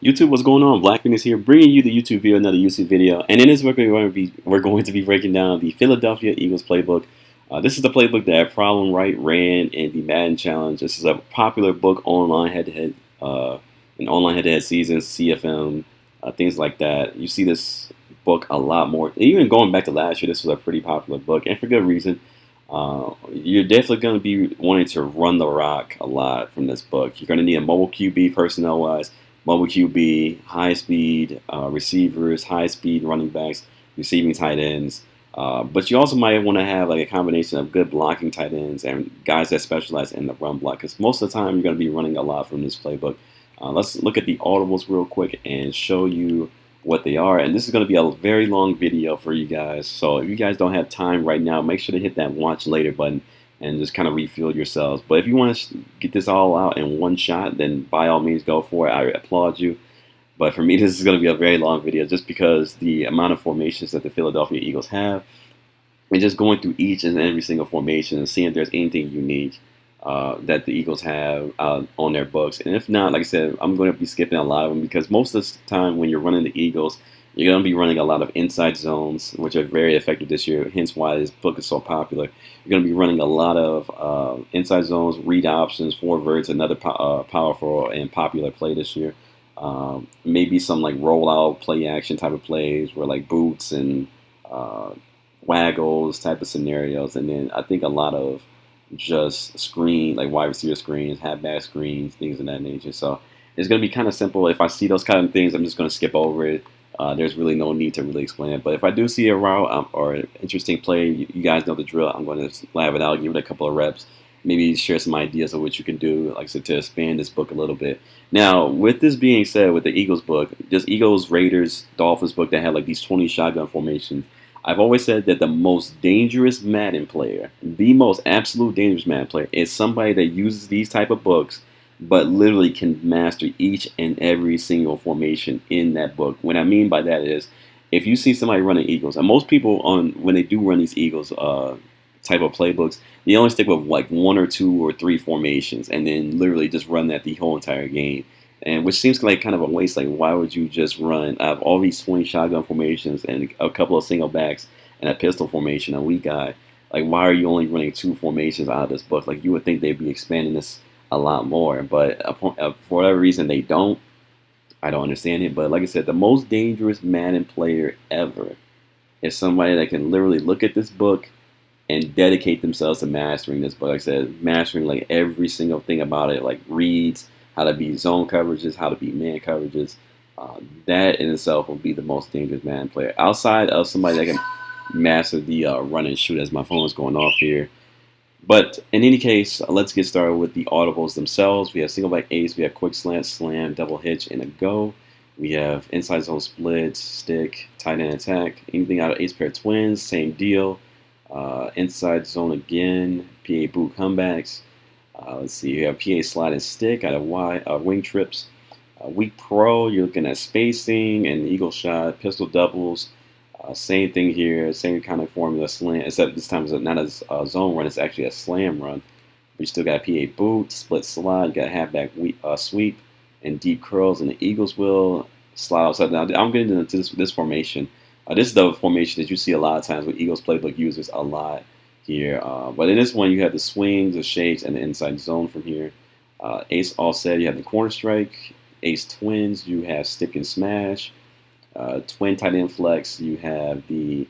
YouTube, what's going on? Black Phoenix here, bringing you the YouTube video, another YouTube video. And in this video, we're going to be breaking down the Philadelphia Eagles playbook. This is the playbook that Problem Right ran in the Madden Challenge. This is a popular book online head-to-head, in online head-to-head seasons, CFM, things like that. You see this book a lot more. Even going back to last year, this was a pretty popular book, and for good reason. You're definitely going to be wanting to run the rock a lot from this book. You're going to need a mobile QB personnel-wise. Mobile QB, high speed receivers, high speed running backs, receiving tight ends. But you also might want to have like a combination of good blocking tight ends and guys that specialize in the run block. Because most of the time you're going to be running a lot from this playbook. Let's look at the audibles real quick and show you what they are. And this is going to be a very long video for you guys. So if you guys don't have time right now, make sure to hit that watch later button and just kind of refuel yourselves. But if you want to get this all out in one shot, then by all means go for it. I applaud you. But for me, this is going to be a very long video just because the amount of formations that the Philadelphia Eagles have, and just going through each and every single formation and seeing if there's anything unique that the Eagles have on their books. And if not, like I said, I'm going to be skipping a lot of them because most of the time when you're running the Eagles, you're going to be running a lot of inside zones, which are very effective this year, hence why this book is so popular. You're going to be running a lot of inside zones, read options, four verts, another powerful and popular play this year. Maybe some like rollout play action type of plays where like boots and waggles type of scenarios. And then I think a lot of just screen, like wide receiver screens, halfback screens, things of that nature. So it's going to be kind of simple. If I see those kind of things, I'm just going to skip over it. There's really no need to really explain it. But if I do see a route or an interesting play, you guys know the drill. I'm going to lab it out, give it a couple of reps, maybe share some ideas of what you can do, like I said, to expand this book a little bit. Now, with this being said, with the Eagles book, this Eagles, Raiders, Dolphins book that had like these 20 shotgun formations, I've always said that the most dangerous Madden player, the most absolute dangerous Madden player, is somebody that uses these type of books but literally can master each and every single formation in that book. What I mean by that is, if you see somebody running Eagles, and most people on when they do run these Eagles type of playbooks, they only stick with like one or two or three formations, and then literally just run that the whole entire game. And which seems like kind of a waste. Like, why would you just run out of all these 20 shotgun formations and a couple of single backs and a pistol formation, a weak guy? Like, why are you only running two formations out of this book? Like, you would think they'd be expanding this a lot more, but for whatever reason they don't. I don't understand it. But like I said, the most dangerous Madden player ever is somebody that can literally look at this book and dedicate themselves to mastering this book. Like I said, mastering like every single thing about it, like reads, how to be zone coverages, how to be man coverages. That in itself will be the most dangerous Madden player outside of somebody that can master the run and shoot. As my phone is going off here. But in any case, let's get started with the audibles themselves. We have single back ace, we have quick slant, slam, double hitch, and a go. We have inside zone splits, stick, tight end attack. Anything out of ace pair twins, same deal. Inside zone again, PA boot comebacks. Let's see, you have PA slide and stick out of wing trips. Weak pro, you're looking at spacing and eagle shot, pistol doubles. Same thing here, same kind of formula, slam, except this time it's not a zone run, it's actually a slam run. But you still got a PA boot, split slide, you got a halfback sweep, and deep curls, and the Eagles will slide outside. Now, I'm getting into this formation. This is the formation that you see a lot of times with Eagles playbook users a lot here. But in this one, you have the swings, the shakes, and the inside zone from here. Ace offset, you have the corner strike. Ace twins, you have stick and smash. Twin tight end flex, you have the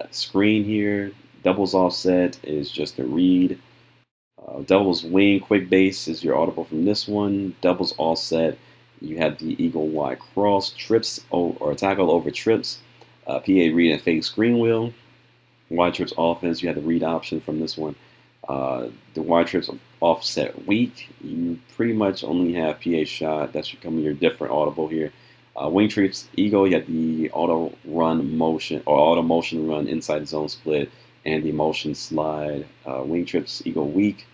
screen here. Doubles offset is just a read. Doubles wing quick base is your audible from this one. Doubles offset, you have the eagle wide cross, trips or tackle over trips. PA read and fake screen wheel. Wide trips offense, you have the read option from this one. The wide trips offset weak, you pretty much only have PA shot. That's becoming your different audible here. Wing trips eagle, you have the auto run motion or auto motion run inside zone split and the motion slide. Wing trips eagle weak.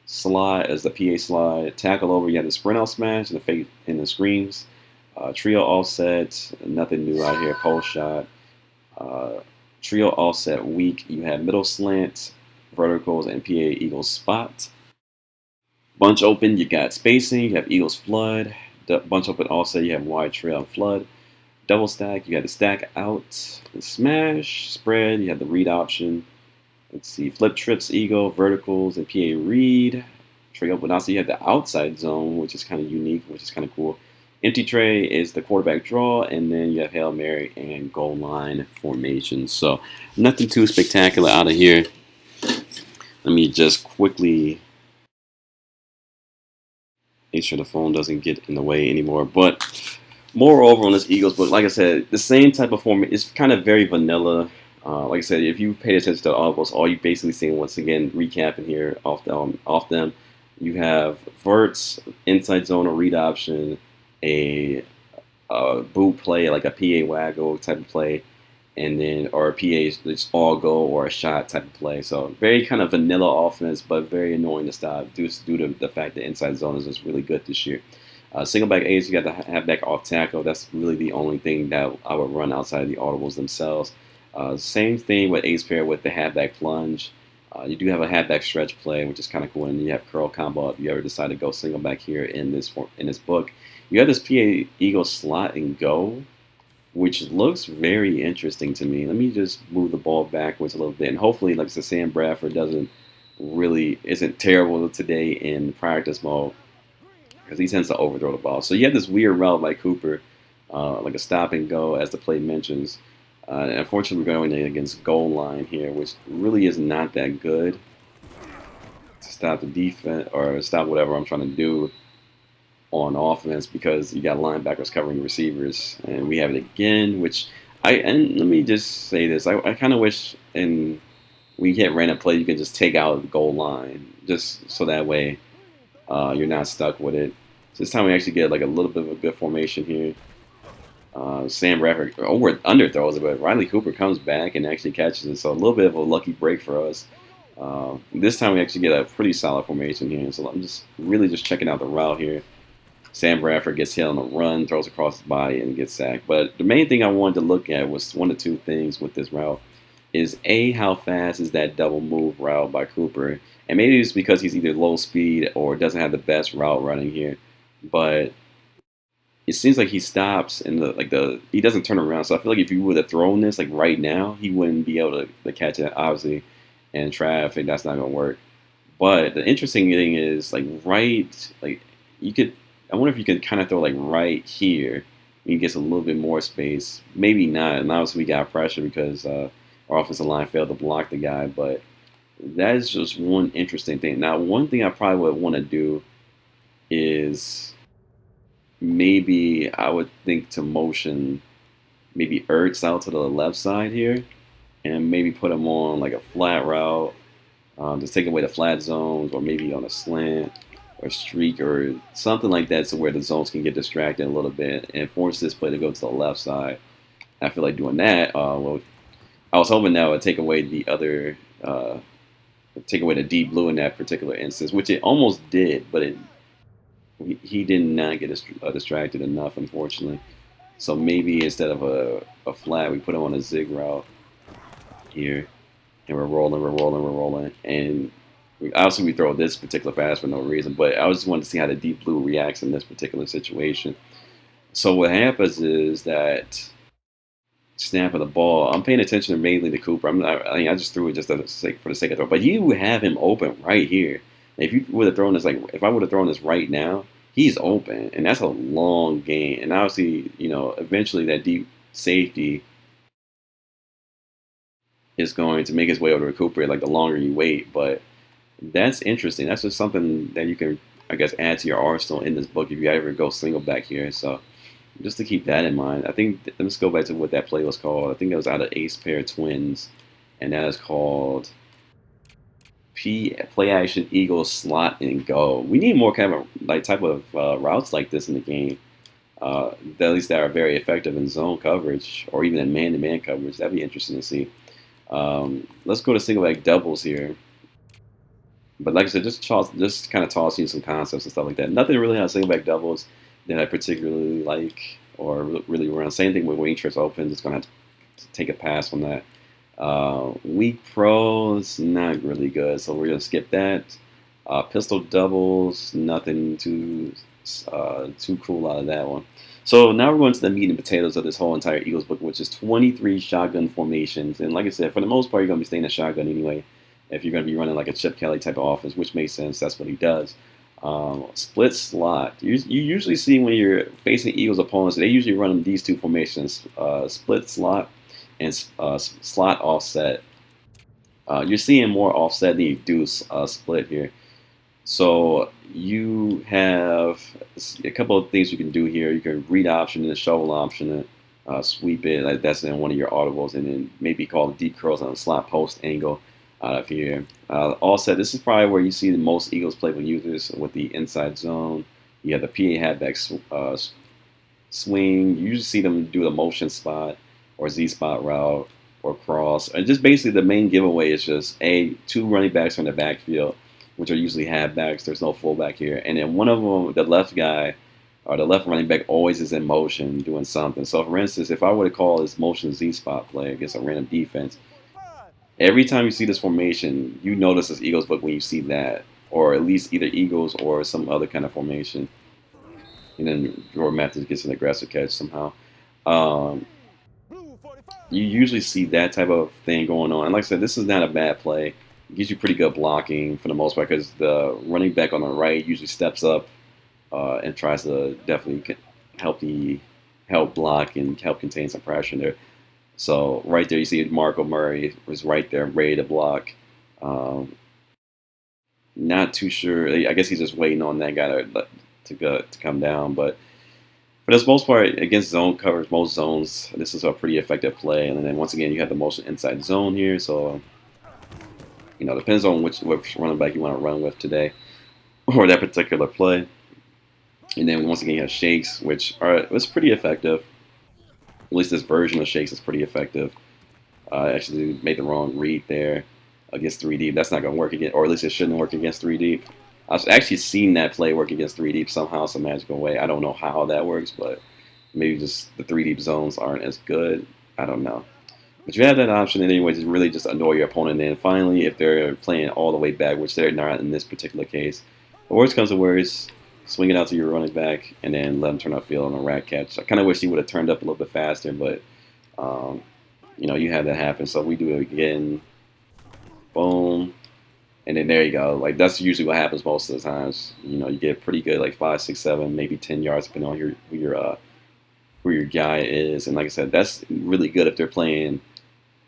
Slide as the PA slide. Tackle over, you have the sprint out smash and the fake in the screens. Trio offset, nothing new out here. Post shot. Trio offset weak, you have middle slant, verticals, and PA eagles spot. Bunch open, you got spacing, you have eagles flood. bunch up with offset, you have wide trail and flood. Double stack, you had the stack out, and smash, spread, you have the read option. Let's see, flip trips, eagle, verticals, and PA read. Tray open out, so you have the outside zone, which is kind of unique, which is kind of cool. Empty tray is the quarterback draw, and then you have Hail Mary and goal line formation. So nothing too spectacular out of here. Let me just quickly make sure the phone doesn't get in the way anymore. But moreover on this Eagles book, like I said, the same type of format is kind of very vanilla. Like I said, if you paid attention to the audibles, all you basically seeing once again recapping here off them, you have verts, inside zone, or read option, a boot play like a PA waggle type of play, and then or a PA it's all go or a shot type of play. So very kind of vanilla offense, but very annoying to stop due to the fact that inside zone is just really good this year. Single back A's, you got the halfback off tackle. That's really the only thing that I would run outside of the audibles themselves. Same thing with ace pair with the halfback plunge. You do have a halfback stretch play, which is kind of cool, and you have curl combo if you ever decide to go single back here in this book. You have this PA Eagle slot and go, which looks very interesting to me. Let me just move the ball backwards a little bit, and hopefully, like I said, Sam Bradford isn't terrible today in practice mode because he tends to overthrow the ball. So you have this weird route like Cooper, like a stop and go, as the play mentions. And unfortunately, we're going against goal line here, which really is not that good to stop the defense or stop whatever I'm trying to do on offense because you got linebackers covering receivers, and we have it again. And let me just say this: I kind of wish, and when you hit random play, you can just take out the goal line, just so that way you're not stuck with it. So this time we actually get like a little bit of a good formation here. Sam Bradford underthrows it, but Riley Cooper comes back and actually catches it. So a little bit of a lucky break for us. This time we actually get a pretty solid formation here. So I'm really just checking out the route here. Sam Bradford gets hit on the run, throws across his body, and gets sacked. But the main thing I wanted to look at was one of two things with this route. Is A, how fast is that double move route by Cooper? And maybe it's because he's either low speed or doesn't have the best route running here. But it seems like he stops and he doesn't turn around. So I feel like if you would have thrown this like right now, he wouldn't be able to catch it, obviously. And traffic, that's not gonna work. But the interesting thing is I wonder if you could kind of throw like right here. He gets a little bit more space. Maybe not. And obviously we got pressure because our offensive line failed to block the guy. But that is just one interesting thing. Now, one thing I probably would want to do is maybe I would think to motion maybe Ertz out to the left side here and maybe put him on like a flat route, just take away the flat zones, or maybe on a slant or streak or something like that, so where the zones can get distracted a little bit and force this play to go to the left side. I feel like doing that. Well, I was hoping that would take away take away the deep blue in that particular instance, which it almost did, but he did not get distracted enough, unfortunately. So maybe instead of a flat, we put him on a zig route here, and we're rolling, and we throw this particular pass for no reason. But I just wanted to see how the deep blue reacts in this particular situation. So what happens is that snap of the ball, I'm paying attention mainly to Cooper. I just threw it just for the sake of throw. But you would have him open right here. If you would have thrown this, if I would have thrown this right now, he's open, and that's a long game. And obviously, eventually that deep safety is going to make his way over to recuperate. Like the longer you wait, but that's interesting. That's just something that you can, I guess, add to your arsenal in this book if you ever go single back here. So just to keep that in mind, I think let's go back to what that play was called. I think it was out of Ace Pair Twins, and that is called play action Eagle slot and go. We need more kind of type of routes like this in the game. At least that are very effective in zone coverage or even in man-to-man coverage. That'd be interesting to see. Let's go to single back doubles here. But like I said, just kind of tossing some concepts and stuff like that. Nothing really on single back doubles that I particularly like or really run. Same thing with wing trips open. Just gonna have to take a pass on that. Weak pro is not really good, so we're gonna skip that. Pistol doubles, nothing too cool out of that one. So now we're going to the meat and potatoes of this whole entire Eagles book, which is 23 shotgun formations. And like I said, for the most part, you're going to be staying in shotgun anyway. If you're going to be running like a Chip Kelly type of offense, which makes sense, that's what he does. Split slot. You usually see when you're facing Eagles opponents, they usually run these two formations: split slot and slot offset. You're seeing more offset than you do split here. So you have a couple of things you can do here. You can read option and shovel option it, sweep it. Like that's in one of your audibles, and then maybe call the deep curls on the slot post angle out of here. Also, this is probably where you see the most Eagles playbook users with the inside zone. You have the PA halfback swing. You usually see them do the motion spot or Z spot route or cross. And just basically the main giveaway is just two running backs from the backfield, which are usually halfbacks. There's no fullback here. And then one of them, the left guy, or the left running back, always is in motion doing something. So, for instance, if I were to call this motion Z spot play against a random defense, every time you see this formation, you notice this Eagles book when you see that, or at least either Eagles or some other kind of formation. And then Jordan Matthews gets an aggressive catch somehow. You usually see that type of thing going on. And like I said, this is not a bad play. It gives you pretty good blocking for the most part because the running back on the right usually steps up and tries to definitely help block and help contain some pressure there. So right there, you see Marco Murray was right there, ready to block. Not too sure. I guess he's just waiting on that guy to come down. But for the most part, against zone coverage, most zones, this is a pretty effective play. And then once again, you have the motion inside zone here. So depends on which running back you want to run with today or that particular play. And then once again, you have shakes, which was pretty effective. At least this version of shakes is pretty effective. I actually made the wrong read there against 3 deep. That's not going to work again, or at least it shouldn't work against 3 deep. I've actually seen that play work against 3 deep somehow, some magical way. I don't know how that works, but maybe just the 3 deep zones aren't as good. I don't know. But you have that option anyway to really just annoy your opponent. And then finally, if they're playing all the way back, which they're not in this particular case, the worst comes to worst, swing it out to your running back and then let him turn upfield on a rat catch. I kind of wish he would have turned up a little bit faster, but you had that happen. So we do it again. Boom. And then there you go. Like that's usually what happens most of the times. You get pretty good, like 5, 6, 7, maybe 10 yards, depending on who your guy is. And like I said, that's really good if they're playing,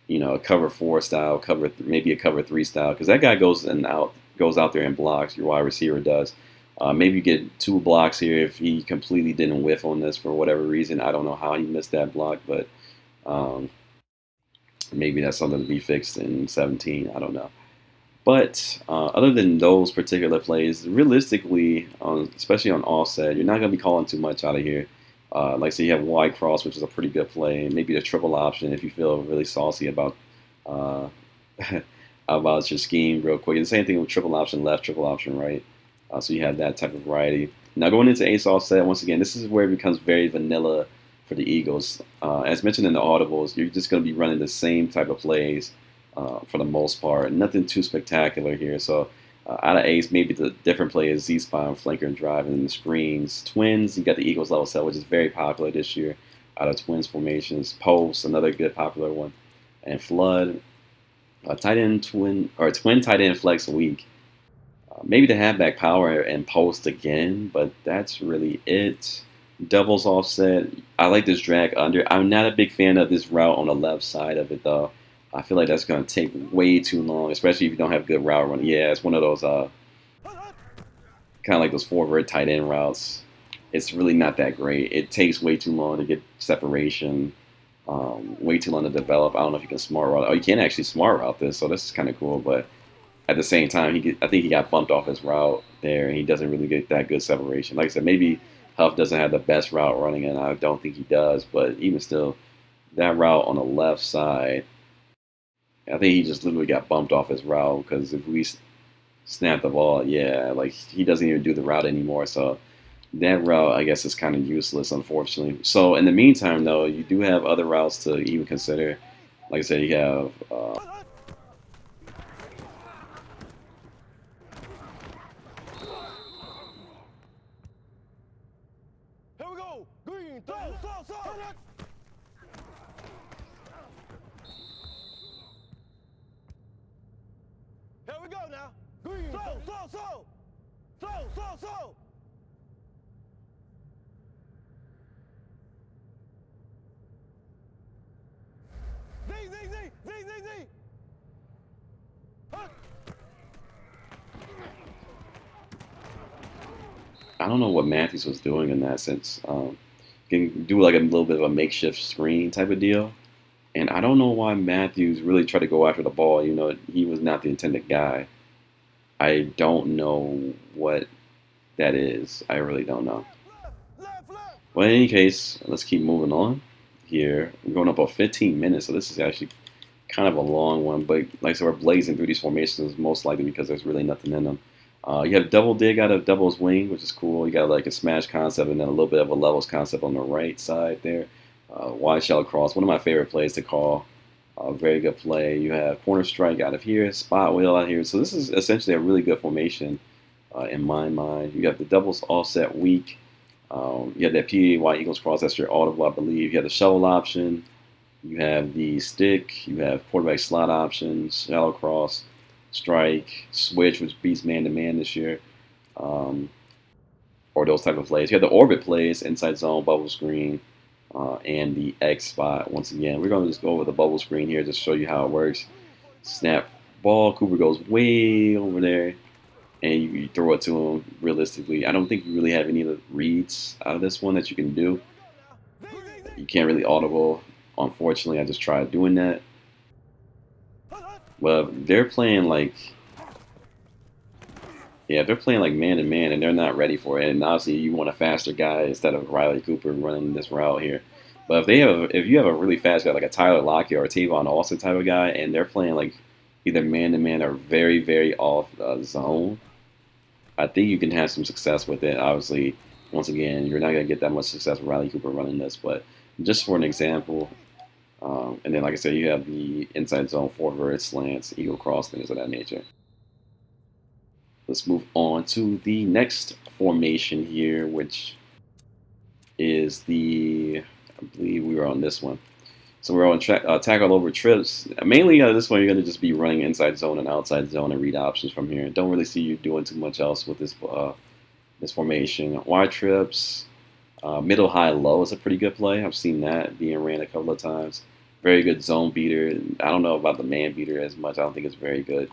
a cover 4 style, maybe a cover 3 style, because that guy goes out there and blocks. Your wide receiver does. Maybe you get 2 blocks here if he completely didn't whiff on this for whatever reason. I don't know how he missed that block, but maybe that's something to be fixed in 17. I don't know. But other than those particular plays, realistically, especially on offset, you're not going to be calling too much out of here. Like say you have wide cross, which is a pretty good play. Maybe the triple option if you feel really saucy about about your scheme real quick. And the same thing with triple option left, triple option right. So you have that type of variety. Now going into ace offset, once again, this is where it becomes very vanilla for the Eagles. As mentioned in the audibles, you're just going to be running the same type of plays for the most part. Nothing too spectacular here. So out of ace, maybe the different play is Z-spine, flanker, and drive, and then the screens. Twins, you got the Eagles level set, which is very popular this year out of twins formations. Post, another good popular one. And flood, twin tight end flex weak. Maybe the halfback power and post again, but that's really it. Doubles offset. I like this drag under. I'm not a big fan of this route on the left side of it, though. I feel like that's going to take way too long, especially if you don't have good route running. Yeah, it's one of those kind of like those forward tight end routes. It's really not that great. It takes way too long to get separation, way too long to develop. I don't know if you can smart route. Oh, you can actually smart route this, so this is kind of cool, but at the same time, I think he got bumped off his route there, and he doesn't really get that good separation. Like I said, maybe Huff doesn't have the best route running, and I don't think he does. But even still, that route on the left side, I think he just literally got bumped off his route because if we snap the ball, yeah, like he doesn't even do the route anymore. So that route, I guess, is kind of useless, unfortunately. So in the meantime, though, you do have other routes to even consider. Like I said, you have Here we go now. Green. So. Z. I don't know what Matthews was doing in that sense. Can do like a little bit of a makeshift screen type of deal. And I don't know why Matthews really tried to go after the ball. You know, he was not the intended guy. I don't know what that is. I really don't know. Well, in any case, let's keep moving on here. We're going up about 15 minutes, so this is actually kind of a long one. But like I said, we're blazing through these formations most likely because there's really nothing in them. You have double dig out of double's wing, which is cool. You got like a smash concept and then a little bit of a levels concept on the right side there. Wide shell cross, one of my favorite plays to call. Very good play. You have corner strike out of here, spot wheel out here. So this is essentially a really good formation in my mind. You have the doubles offset weak. You have that PAY Eagles cross. That's your audible, I believe. You have the shovel option. You have the stick. You have quarterback slot options, shallow cross, strike, switch, which beats man-to-man this year, or those type of plays. You have the orbit plays, inside zone, bubble screen, and the X spot. Once again, we're going to just go over the bubble screen here just to show you how it works. Snap ball, Cooper goes way over there, and you throw it to him realistically. I don't think you really have any of the reads out of this one that you can do. You can't really audible. Unfortunately, I just tried doing that. Well, they're playing like, yeah, they're playing like man to man, and they're not ready for it. And obviously, you want a faster guy instead of Riley Cooper running this route here. But if you have a really fast guy like a Tyler Lockett or a Tavon Austin type of guy, and they're playing like either man to man or very very off zone, I think you can have some success with it. Obviously, once again, you're not going to get that much success with Riley Cooper running this, but just for an example. And then, like I said, you have the inside zone, forward slants, eagle cross, things of that nature. Let's move on to the next formation here, which is I believe we were on this one. So we're on tackle over trips. Mainly this one, you're going to just be running inside zone and outside zone and read options from here. Don't really see you doing too much else with this this formation. Wide trips, middle, high, low is a pretty good play. I've seen that being ran a couple of times. Very good zone beater. I don't know about the man beater as much. I don't think it's very good.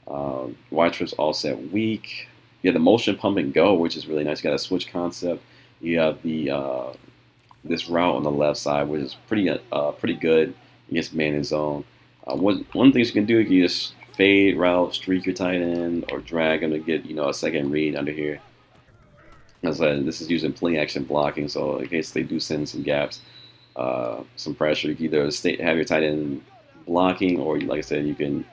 Wide trips all set weak. You have the motion pump and go, which is really nice. You got a switch concept. You have the this route on the left side, which is pretty good against man in zone. One of the things you can do, you can just fade route, streak your tight end, or drag him to get a second read under here. As I said, this is using play action blocking, so in case they do send some gaps, some pressure, you can either have your tight end blocking, or like I said, you can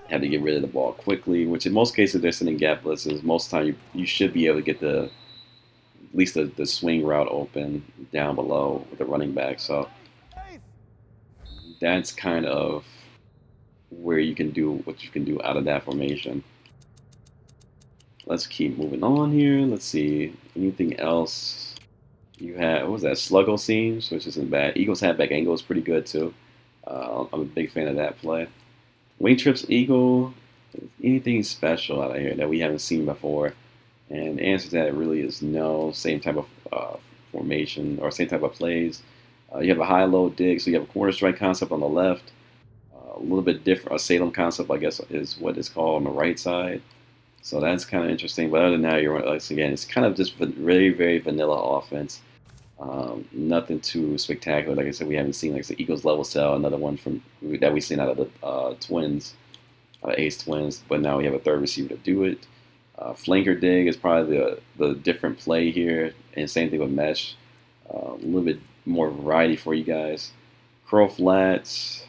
have to get rid of the ball quickly. Which in most cases, they're sending gap blitzes. Most of the time, you should be able to get at least the swing route open down below with the running back. So that's kind of where you can do what you can do out of that formation. Let's keep moving on here. Let's see. Anything else? You have, what was that? Sluggo seams, which isn't bad. Eagles halfback angle is pretty good too. I'm a big fan of that play. Wing trips eagle. Anything special out of here that we haven't seen before? And the answer to that really is no. Same type of formation or same type of plays. You have a high-low dig, so you have a corner strike concept on the left. A little bit different. A Salem concept, I guess, is what it's called on the right side. So that's kind of interesting. But other than that, again, it's kind of just very, very vanilla offense. Nothing too spectacular. Like I said, we haven't seen like the Eagles level cell, another one that we've seen out of the Twins, Ace Twins. But now we have a third receiver to do it. Flanker dig is probably the different play here, and same thing with mesh. A little bit more variety for you guys. Curl flats.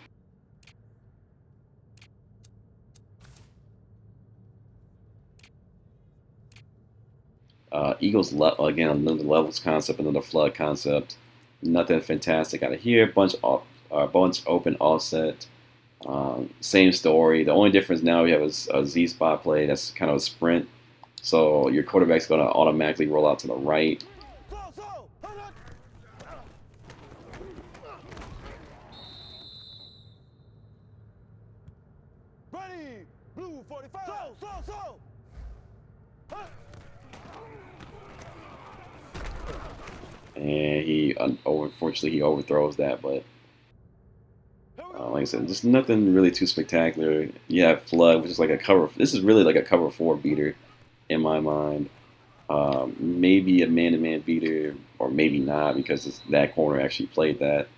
Eagles, again, another levels concept, another flood concept. Nothing fantastic out of here. Bunch open offset. Same story. The only difference now we have a Z spot play that's kind of a sprint. So your quarterback's going to automatically roll out to the right. So. Huh? And unfortunately, he overthrows that. But Here we go. like I said, just nothing really too spectacular. You have Flood, which is like a cover. This is really like a cover 4 beater in my mind. Maybe a man-to-man beater, or maybe not, because that corner actually played that,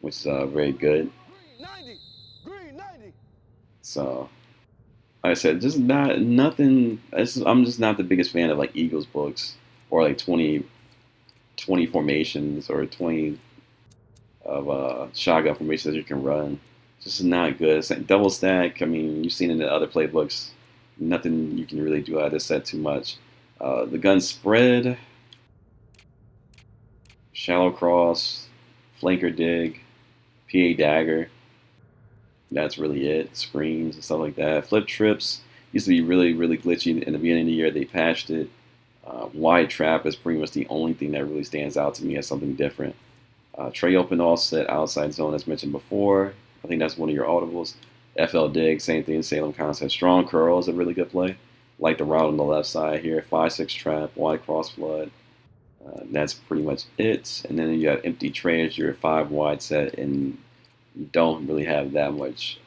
which is very good. Green 90. Green 90. So, like I said, just not nothing. I'm just not the biggest fan of like Eagles books or like 20 formations or 20 of shotgun formations that you can run. Just not good. It's like double stack. I mean, you've seen it in the other playbooks. Nothing you can really do out of this set too much. The gun spread, shallow cross, flanker dig, PA dagger. That's really it. Screens and stuff like that. Flip trips used to be really glitchy in the beginning of the year. They patched it. Wide trap is pretty much the only thing that really stands out to me as something different. Tray open offset outside zone as mentioned before. I think that's one of your audibles. FL dig, same thing. Salem concept. Strong curl is a really good play. Like the route on the left side here. 5-6 trap, wide cross flood. That's pretty much it. And then you have empty tray as your 5 wide set, and you don't really have that much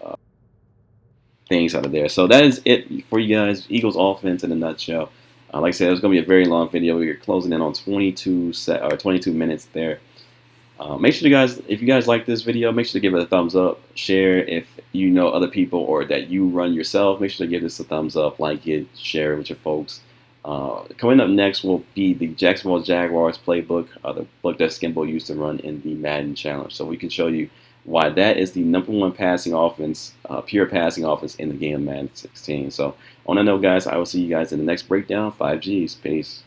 things out of there. So that is it for you guys. Eagles offense in a nutshell. Like I said, it was going to be a very long video. We're closing in on 22 minutes there. Make sure you guys, if you guys like this video, make sure to give it a thumbs up. Share if you know other people or that you run yourself. Make sure to give this a thumbs up, like it, share it with your folks. Coming up next will be the Jacksonville Jaguars playbook, the book that Skimbo used to run in the Madden Challenge. So we can show you why that is the #1 passing offense, pure passing offense in the game of Madden 16. So on that note, guys, I will see you guys in the next breakdown. 5Gs. Peace.